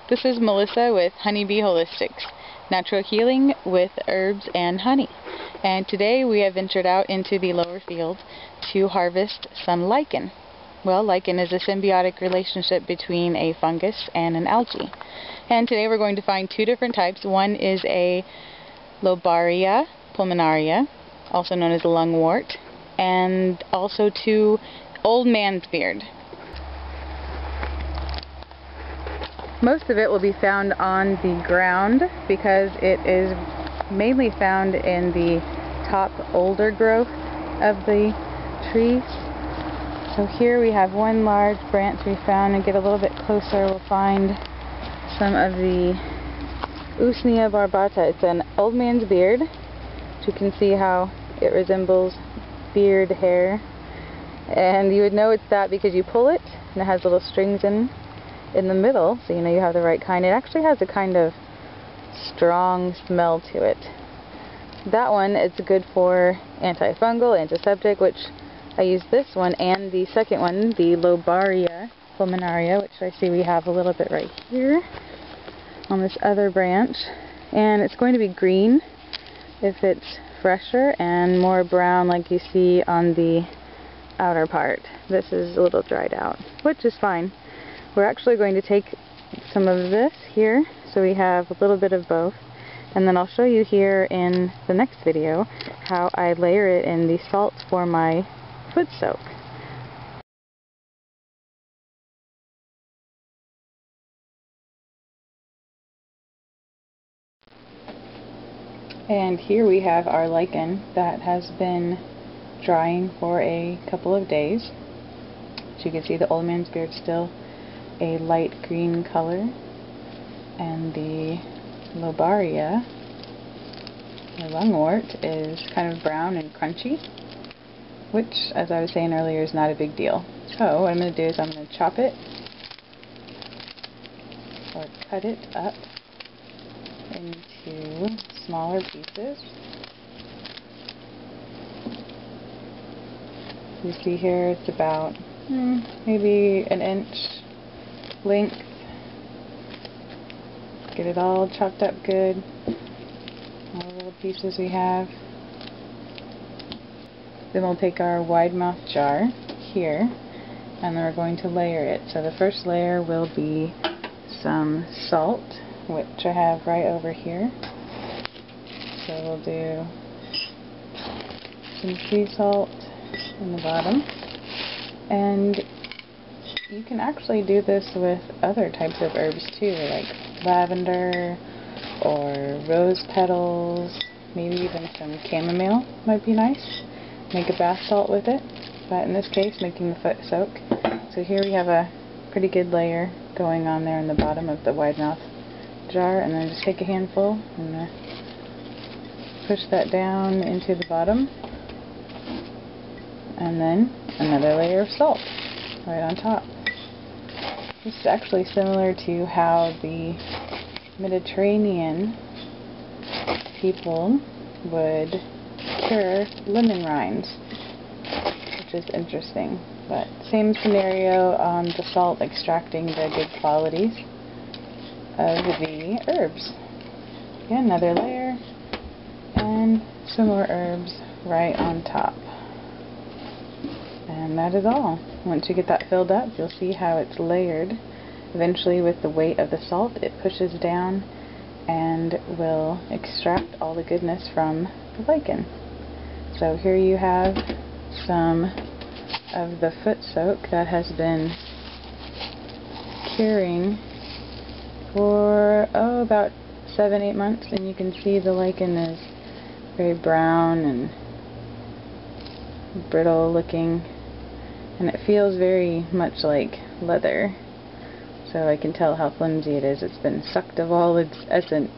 This is Melissa with Honeybee Holistics, natural healing with herbs and honey. And today we have ventured out into the lower field to harvest some lichen. Well, lichen is a symbiotic relationship between a fungus and an algae. And today we're going to find two different types. One is a Lobaria pulmonaria, also known as a lungwort, and also two old man's beard. Most of it will be found on the ground because it is mainly found in the top older growth of the trees. So here we have one large branch we found, and get a little bit closer we'll find some of the Usnea barbata. It's an old man's beard. You can see how it resembles beard hair, and you would know it's that because you pull it and it has little strings in the middle, so you know you have the right kind. It actually has a kind of strong smell to it. That one is good for antifungal, antiseptic, which I use this one, and the second one, the Lobaria pulmonaria, which I see we have a little bit right here on this other branch. And it's going to be green if it's fresher and more brown like you see on the outer part. This is a little dried out, which is fine. We're actually going to take some of this here, so we have a little bit of both, and then I'll show you here in the next video how I layer it in the salt for my foot soak. And here we have our lichen that has been drying for a couple of days. As you can see, the old man's beard still a light green color, and the Lobaria, the lungwort, is kind of brown and crunchy, which, as I was saying earlier, is not a big deal. So what I'm going to do is I'm going to chop it or cut it up into smaller pieces. You see here it's about maybe an inch length. Get it all chopped up good, all the little pieces we have. Then we'll take our wide mouth jar here, and then we're going to layer it. So the first layer will be some salt, which I have right over here. So we'll do some sea salt in the bottom, and you can actually do this with other types of herbs too, like lavender or rose petals, maybe even some chamomile might be nice. Make a bath salt with it, but in this case making the foot soak. So here we have a pretty good layer going on there in the bottom of the wide mouth jar, and then just take a handful and push that down into the bottom, and then another layer of salt right on top. This is actually similar to how the Mediterranean people would cure lemon rinds, which is interesting. But same scenario on the salt, extracting the good qualities of the herbs. Again, another layer, and some more herbs right on top. And that is all. Once you get that filled up, you'll see how it's layered. Eventually, with the weight of the salt, it pushes down and will extract all the goodness from the lichen. So here you have some of the foot soak that has been curing for about 7-8 months, and you can see the lichen is very brown and brittle looking, and it feels very much like leather, so I can tell how flimsy it is. It's been sucked of all its essence.